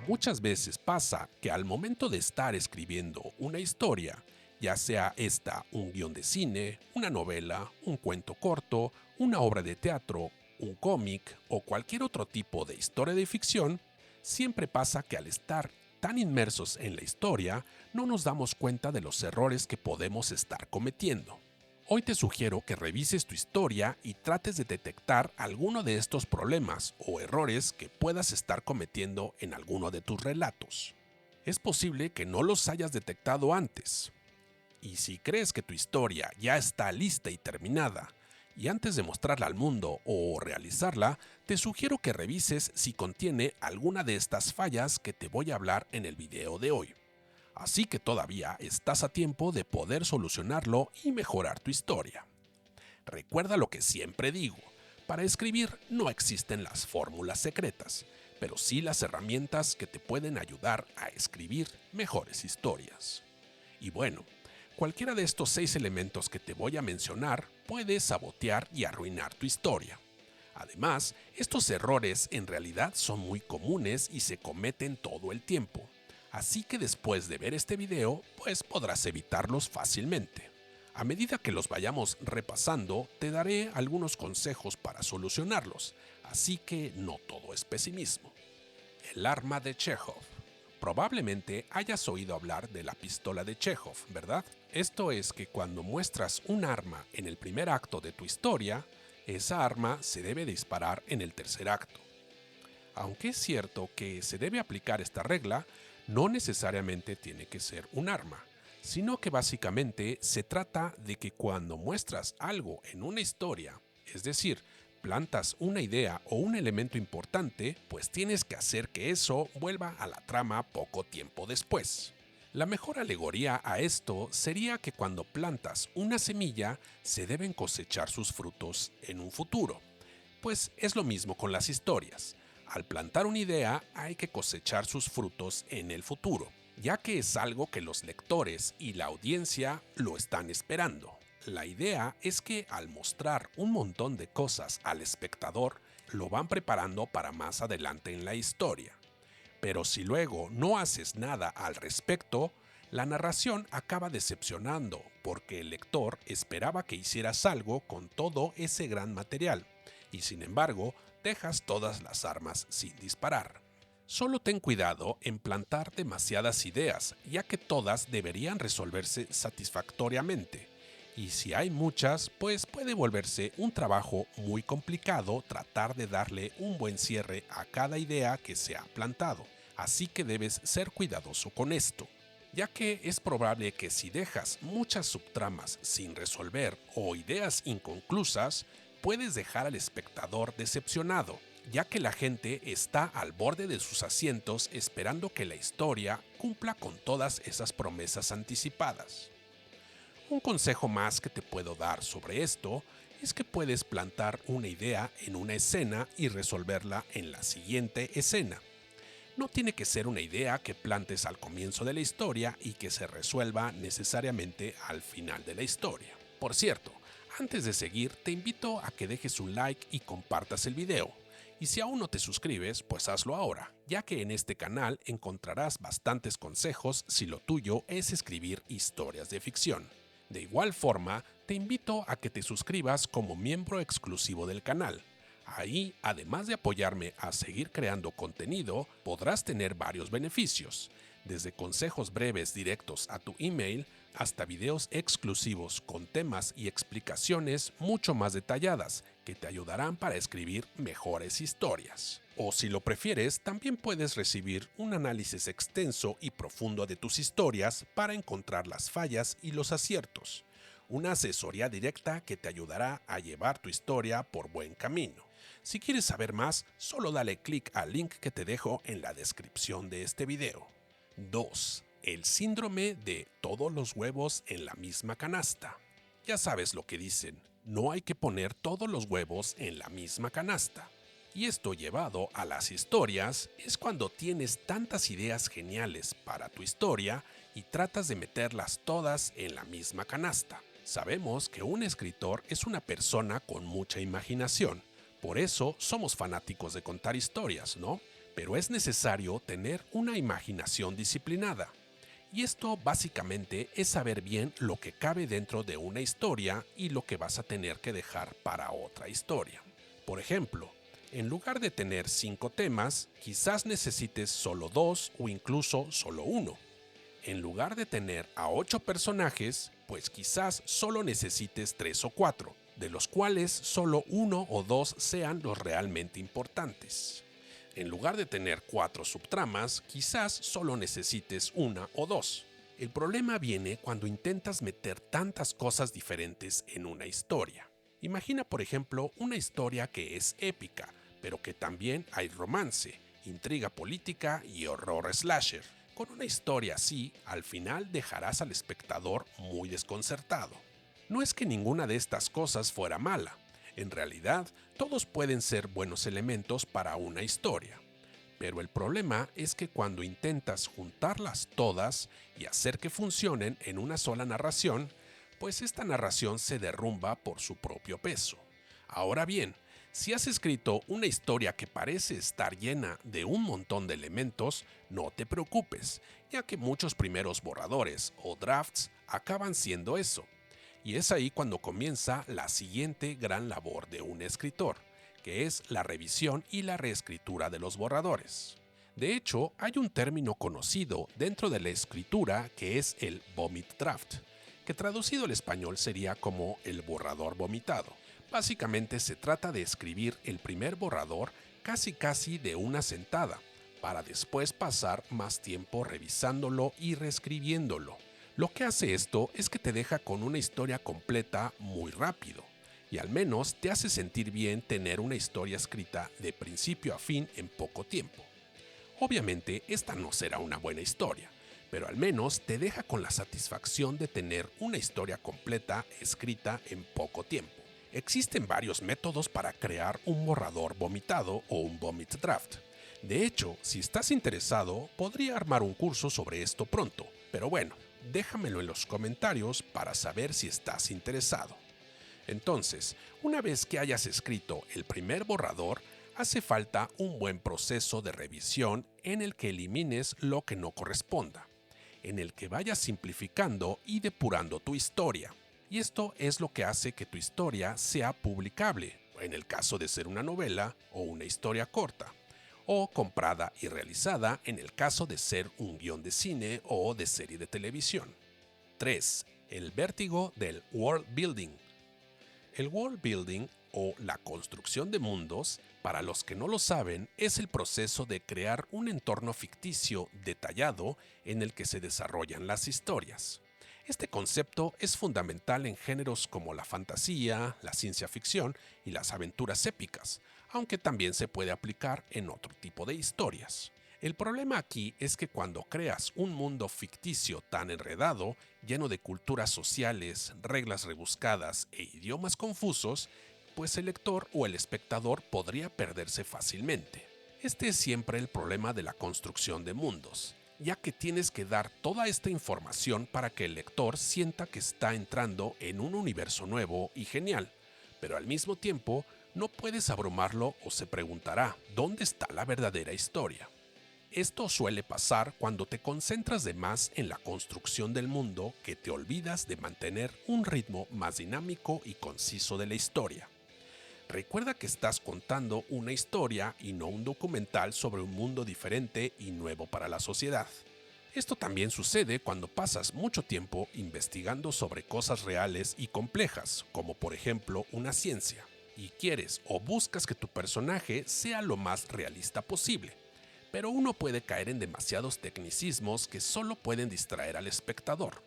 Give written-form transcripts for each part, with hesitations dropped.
Muchas veces pasa que al momento de estar escribiendo una historia, ya sea esta un guión de cine, una novela, un cuento corto, una obra de teatro, un cómic o cualquier otro tipo de historia de ficción, siempre pasa que al estar tan inmersos en la historia no nos damos cuenta de los errores que podemos estar cometiendo. Hoy te sugiero que revises tu historia y trates de detectar alguno de estos problemas o errores que puedas estar cometiendo en alguno de tus relatos. Es posible que no los hayas detectado antes. Y si crees que tu historia ya está lista y terminada, y antes de mostrarla al mundo o realizarla, te sugiero que revises si contiene alguna de estas fallas que te voy a hablar en el video de hoy. Así que todavía estás a tiempo de poder solucionarlo y mejorar tu historia. Recuerda lo que siempre digo, para escribir no existen las fórmulas secretas, pero sí las herramientas que te pueden ayudar a escribir mejores historias. Y bueno, cualquiera de estos 6 elementos que te voy a mencionar puede sabotear y arruinar tu historia. Además, estos errores en realidad son muy comunes y se cometen todo el tiempo. Así que después de ver este video, pues podrás evitarlos fácilmente. A medida que los vayamos repasando, te daré algunos consejos para solucionarlos, así que no todo es pesimismo. El arma de Chekhov. Probablemente hayas oído hablar de la pistola de Chekhov, ¿verdad? Esto es que cuando muestras un arma en el primer acto de tu historia, esa arma se debe disparar en el tercer acto. Aunque es cierto que se debe aplicar esta regla, no necesariamente tiene que ser un arma, sino que básicamente se trata de que cuando muestras algo en una historia, es decir, plantas una idea o un elemento importante, pues tienes que hacer que eso vuelva a la trama poco tiempo después. La mejor alegoría a esto sería que cuando plantas una semilla, se deben cosechar sus frutos en un futuro. Pues es lo mismo con las historias. Al plantar una idea hay que cosechar sus frutos en el futuro, ya que es algo que los lectores y la audiencia lo están esperando. La idea es que al mostrar un montón de cosas al espectador, lo van preparando para más adelante en la historia. Pero si luego no haces nada al respecto, la narración acaba decepcionando porque el lector esperaba que hicieras algo con todo ese gran material, y sin embargo, dejas todas las armas sin disparar. Solo ten cuidado en plantar demasiadas ideas, ya que todas deberían resolverse satisfactoriamente. Y si hay muchas, pues puede volverse un trabajo muy complicado tratar de darle un buen cierre a cada idea que se ha plantado. Así que debes ser cuidadoso con esto, ya que es probable que si dejas muchas subtramas sin resolver o ideas inconclusas, puedes dejar al espectador decepcionado, ya que la gente está al borde de sus asientos esperando que la historia cumpla con todas esas promesas anticipadas. Un consejo más que te puedo dar sobre esto es que puedes plantar una idea en una escena y resolverla en la siguiente escena. No tiene que ser una idea que plantes al comienzo de la historia y que se resuelva necesariamente al final de la historia. Por cierto, antes de seguir, te invito a que dejes un like y compartas el video. Y si aún no te suscribes, pues hazlo ahora, ya que en este canal encontrarás bastantes consejos si lo tuyo es escribir historias de ficción. De igual forma, te invito a que te suscribas como miembro exclusivo del canal. Ahí, además de apoyarme a seguir creando contenido, podrás tener varios beneficios, desde consejos breves directos a tu email hasta videos exclusivos con temas y explicaciones mucho más detalladas que te ayudarán para escribir mejores historias. O si lo prefieres, también puedes recibir un análisis extenso y profundo de tus historias para encontrar las fallas y los aciertos. Una asesoría directa que te ayudará a llevar tu historia por buen camino. Si quieres saber más, solo dale clic al link que te dejo en la descripción de este video. 2. El síndrome de todos los huevos en la misma canasta. Ya sabes lo que dicen, no hay que poner todos los huevos en la misma canasta. Y esto llevado a las historias es cuando tienes tantas ideas geniales para tu historia y tratas de meterlas todas en la misma canasta. Sabemos que un escritor es una persona con mucha imaginación, por eso somos fanáticos de contar historias, ¿no? pero es necesario tener una imaginación disciplinada. Y esto básicamente es saber bien lo que cabe dentro de una historia y lo que vas a tener que dejar para otra historia. Por ejemplo, en lugar de tener 5 temas, quizás necesites solo 2 o incluso solo uno. En lugar de tener a 8 personajes, pues quizás solo necesites 3 o 4, de los cuales solo uno o dos sean los realmente importantes. En lugar de tener 4 subtramas, quizás solo necesites una o dos. El problema viene cuando intentas meter tantas cosas diferentes en una historia. Imagina, por ejemplo, una historia que es épica, pero que también hay romance, intriga política y horror slasher. Con una historia así, al final dejarás al espectador muy desconcertado. No es que ninguna de estas cosas fuera mala. En realidad, todos pueden ser buenos elementos para una historia. Pero el problema es que cuando intentas juntarlas todas y hacer que funcionen en una sola narración, pues esta narración se derrumba por su propio peso. Ahora bien, si has escrito una historia que parece estar llena de un montón de elementos, no te preocupes, ya que muchos primeros borradores o drafts acaban siendo eso. Y es ahí cuando comienza la siguiente gran labor de un escritor, que es la revisión y la reescritura de los borradores. De hecho, hay un término conocido dentro de la escritura que es el vomit draft, que traducido al español sería como el borrador vomitado. Básicamente se trata de escribir el primer borrador casi de una sentada, para después pasar más tiempo revisándolo y reescribiéndolo. Lo que hace esto es que te deja con una historia completa muy rápido, y al menos te hace sentir bien tener una historia escrita de principio a fin en poco tiempo. Obviamente esta no será una buena historia, pero al menos te deja con la satisfacción de tener una historia completa escrita en poco tiempo. Existen varios métodos para crear un borrador vomitado o un vomit draft. De hecho, si estás interesado, podría armar un curso sobre esto pronto, pero bueno, déjamelo en los comentarios para saber si estás interesado. Entonces, una vez que hayas escrito el primer borrador, hace falta un buen proceso de revisión en el que elimines lo que no corresponda, en el que vayas simplificando y depurando tu historia. Y esto es lo que hace que tu historia sea publicable, en el caso de ser una novela o una historia corta, o comprada y realizada en el caso de ser un guión de cine o de serie de televisión. 3. El vértigo del world building. El world building o la construcción de mundos, para los que no lo saben, es el proceso de crear un entorno ficticio detallado en el que se desarrollan las historias. Este concepto es fundamental en géneros como la fantasía, la ciencia ficción y las aventuras épicas, aunque también se puede aplicar en otro tipo de historias. El problema aquí es que cuando creas un mundo ficticio tan enredado, lleno de culturas sociales, reglas rebuscadas e idiomas confusos, pues el lector o el espectador podría perderse fácilmente. Este es siempre el problema de la construcción de mundos, ya que tienes que dar toda esta información para que el lector sienta que está entrando en un universo nuevo y genial, pero al mismo tiempo no puedes abrumarlo o se preguntará, ¿dónde está la verdadera historia? Esto suele pasar cuando te concentras de más en la construcción del mundo que te olvidas de mantener un ritmo más dinámico y conciso de la historia. Recuerda que estás contando una historia y no un documental sobre un mundo diferente y nuevo para la sociedad. Esto también sucede cuando pasas mucho tiempo investigando sobre cosas reales y complejas, como por ejemplo una ciencia, y quieres o buscas que tu personaje sea lo más realista posible. Pero uno puede caer en demasiados tecnicismos que solo pueden distraer al espectador.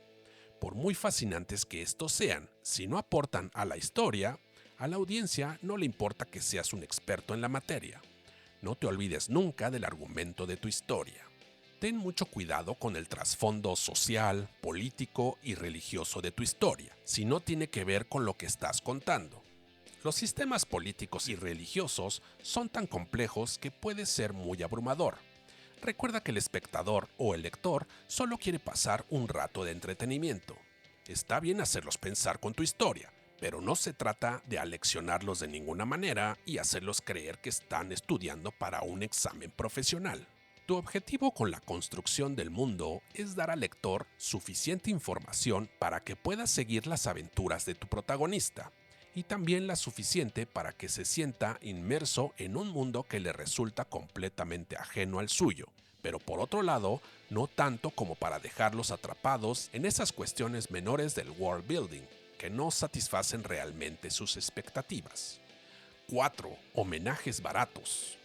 Por muy fascinantes que estos sean, si no aportan a la historia, a la audiencia no le importa que seas un experto en la materia. No te olvides nunca del argumento de tu historia. Ten mucho cuidado con el trasfondo social, político y religioso de tu historia, si no tiene que ver con lo que estás contando. Los sistemas políticos y religiosos son tan complejos que puede ser muy abrumador. Recuerda que el espectador o el lector solo quiere pasar un rato de entretenimiento. Está bien hacerlos pensar con tu historia, Pero no se trata de aleccionarlos de ninguna manera y hacerlos creer que están estudiando para un examen profesional. Tu objetivo con la construcción del mundo es dar al lector suficiente información para que pueda seguir las aventuras de tu protagonista, y también la suficiente para que se sienta inmerso en un mundo que le resulta completamente ajeno al suyo, pero por otro lado, no tanto como para dejarlos atrapados en esas cuestiones menores del world building, que no satisfacen realmente sus expectativas. 4. Homenajes baratos.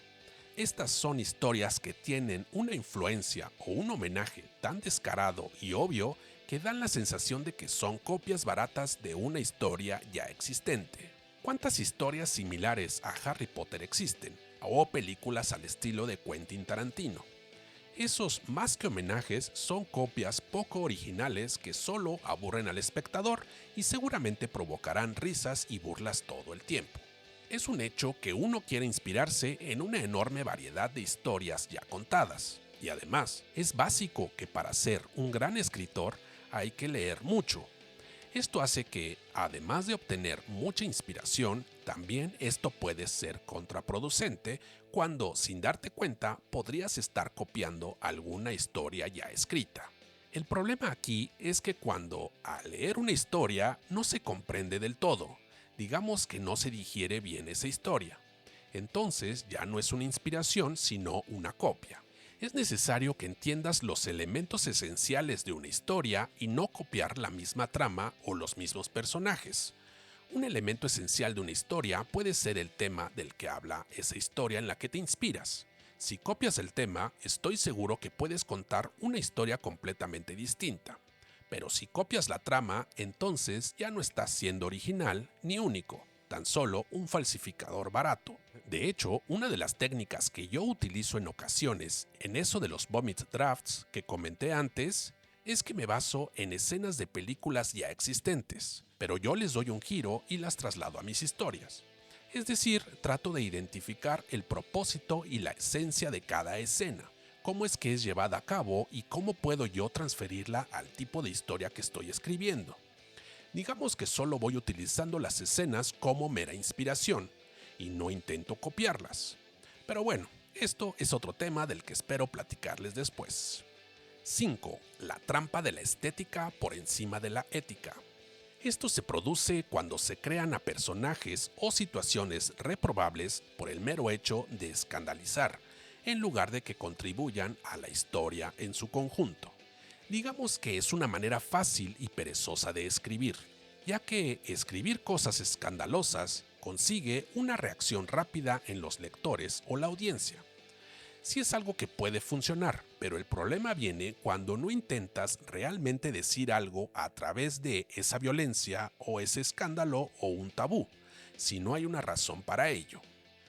Estas son historias que tienen una influencia o un homenaje tan descarado y obvio que dan la sensación de que son copias baratas de una historia ya existente. ¿Cuántas historias similares a Harry Potter existen? O películas al estilo de Quentin Tarantino. Esos más que homenajes son copias poco originales que solo aburren al espectador y seguramente provocarán risas y burlas todo el tiempo. Es un hecho que uno quiere inspirarse en una enorme variedad de historias ya contadas, y además es básico que para ser un gran escritor hay que leer mucho. Esto hace que, además de obtener mucha inspiración, también esto puede ser contraproducente cuando, sin darte cuenta, podrías estar copiando alguna historia ya escrita. El problema aquí es que cuando, al leer una historia, no se comprende del todo, digamos que no se digiere bien esa historia, entonces ya no es una inspiración sino una copia. Es necesario que entiendas los elementos esenciales de una historia y no copiar la misma trama o los mismos personajes. Un elemento esencial de una historia puede ser el tema del que habla esa historia en la que te inspiras. Si copias el tema, estoy seguro que puedes contar una historia completamente distinta. Pero si copias la trama, entonces ya no estás siendo original ni único, tan solo un falsificador barato. De hecho, una de las técnicas que yo utilizo en ocasiones en eso de los vomit drafts que comenté antes, es que me baso en escenas de películas ya existentes, pero yo les doy un giro y las traslado a mis historias. Es decir, trato de identificar el propósito y la esencia de cada escena, cómo es que es llevada a cabo y cómo puedo yo transferirla al tipo de historia que estoy escribiendo. Digamos que solo voy utilizando las escenas como mera inspiración y no intento copiarlas. Pero bueno, esto es otro tema del que espero platicarles después. 5. La trampa de la estética por encima de la ética. Esto se produce cuando se crean a personajes o situaciones reprobables por el mero hecho de escandalizar, en lugar de que contribuyan a la historia en su conjunto. Digamos que es una manera fácil y perezosa de escribir, ya que escribir cosas escandalosas consigue una reacción rápida en los lectores o la audiencia. Sí es algo que puede funcionar, pero el problema viene cuando no intentas realmente decir algo a través de esa violencia o ese escándalo o un tabú, si no hay una razón para ello.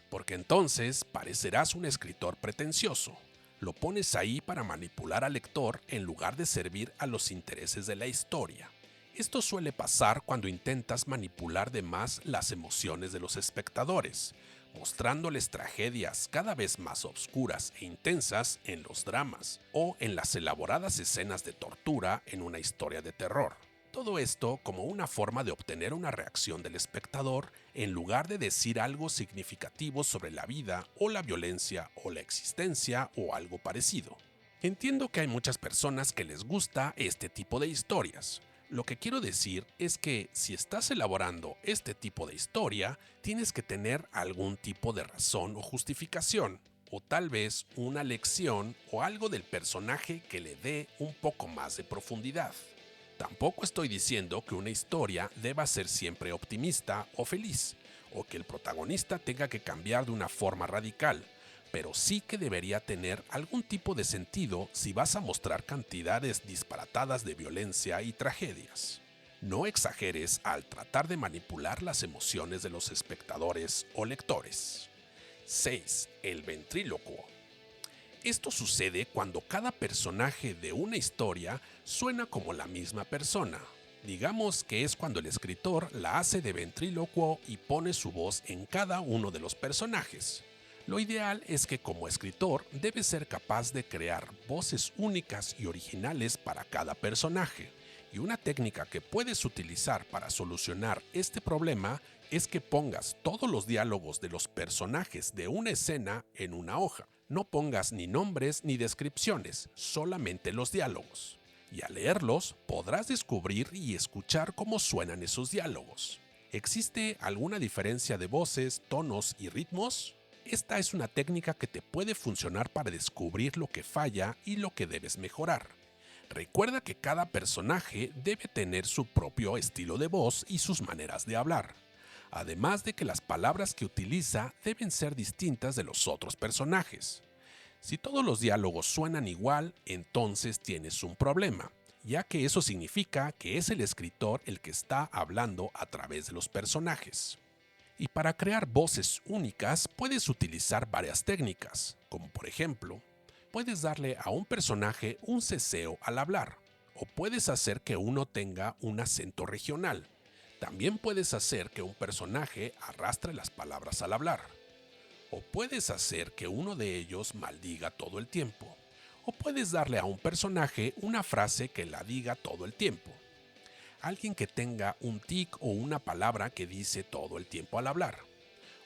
Porque entonces parecerás un escritor pretencioso. Lo pones ahí para manipular al lector en lugar de servir a los intereses de la historia. Esto suele pasar cuando intentas manipular de más las emociones de los espectadores, mostrándoles tragedias cada vez más oscuras e intensas en los dramas o en las elaboradas escenas de tortura en una historia de terror. Todo esto como una forma de obtener una reacción del espectador en lugar de decir algo significativo sobre la vida o la violencia o la existencia o algo parecido. Entiendo que hay muchas personas que les gusta este tipo de historias. Lo que quiero decir es que si estás elaborando este tipo de historia, tienes que tener algún tipo de razón o justificación, o tal vez una lección o algo del personaje que le dé un poco más de profundidad. Tampoco estoy diciendo que una historia deba ser siempre optimista o feliz, o que el protagonista tenga que cambiar de una forma radical, pero sí que debería tener algún tipo de sentido si vas a mostrar cantidades disparatadas de violencia y tragedias. No exageres al tratar de manipular las emociones de los espectadores o lectores. 6. El ventrílocuo. Esto sucede cuando cada personaje de una historia suena como la misma persona. Digamos que es cuando el escritor la hace de ventrílocuo y pone su voz en cada uno de los personajes. Lo ideal es que como escritor debes ser capaz de crear voces únicas y originales para cada personaje, Y una técnica que puedes utilizar para solucionar este problema es que pongas todos los diálogos de los personajes de una escena en una hoja. No pongas ni nombres ni descripciones, solamente los diálogos. Y al leerlos podrás descubrir y escuchar cómo suenan esos diálogos. ¿Existe alguna diferencia de voces, tonos y ritmos? Esta es una técnica que te puede funcionar para descubrir lo que falla y lo que debes mejorar. Recuerda que cada personaje debe tener su propio estilo de voz y sus maneras de hablar, además de que las palabras que utiliza deben ser distintas de los otros personajes. Si todos los diálogos suenan igual, entonces tienes un problema, ya que eso significa que es el escritor el que está hablando a través de los personajes. Y para crear voces únicas puedes utilizar varias técnicas, como por ejemplo, puedes darle a un personaje un ceseo al hablar, o puedes hacer que uno tenga un acento regional. También puedes hacer que un personaje arrastre las palabras al hablar. O puedes hacer que uno de ellos maldiga todo el tiempo. O puedes darle a un personaje una frase que la diga todo el tiempo. Alguien que tenga un tic o una palabra que dice todo el tiempo al hablar.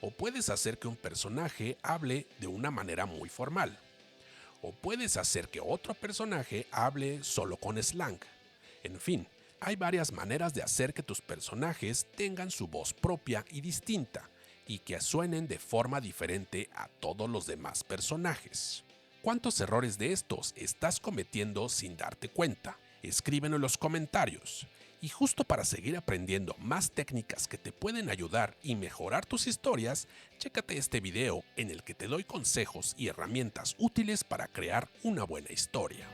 O puedes hacer que un personaje hable de una manera muy formal. O puedes hacer que otro personaje hable solo con slang. En fin, hay varias maneras de hacer que tus personajes tengan su voz propia y distinta, y que suenen de forma diferente a todos los demás personajes. ¿Cuántos errores de estos estás cometiendo sin darte cuenta? Escríbelo en los comentarios. Y justo para seguir aprendiendo más técnicas que te pueden ayudar y mejorar tus historias, chécate este video en el que te doy consejos y herramientas útiles para crear una buena historia.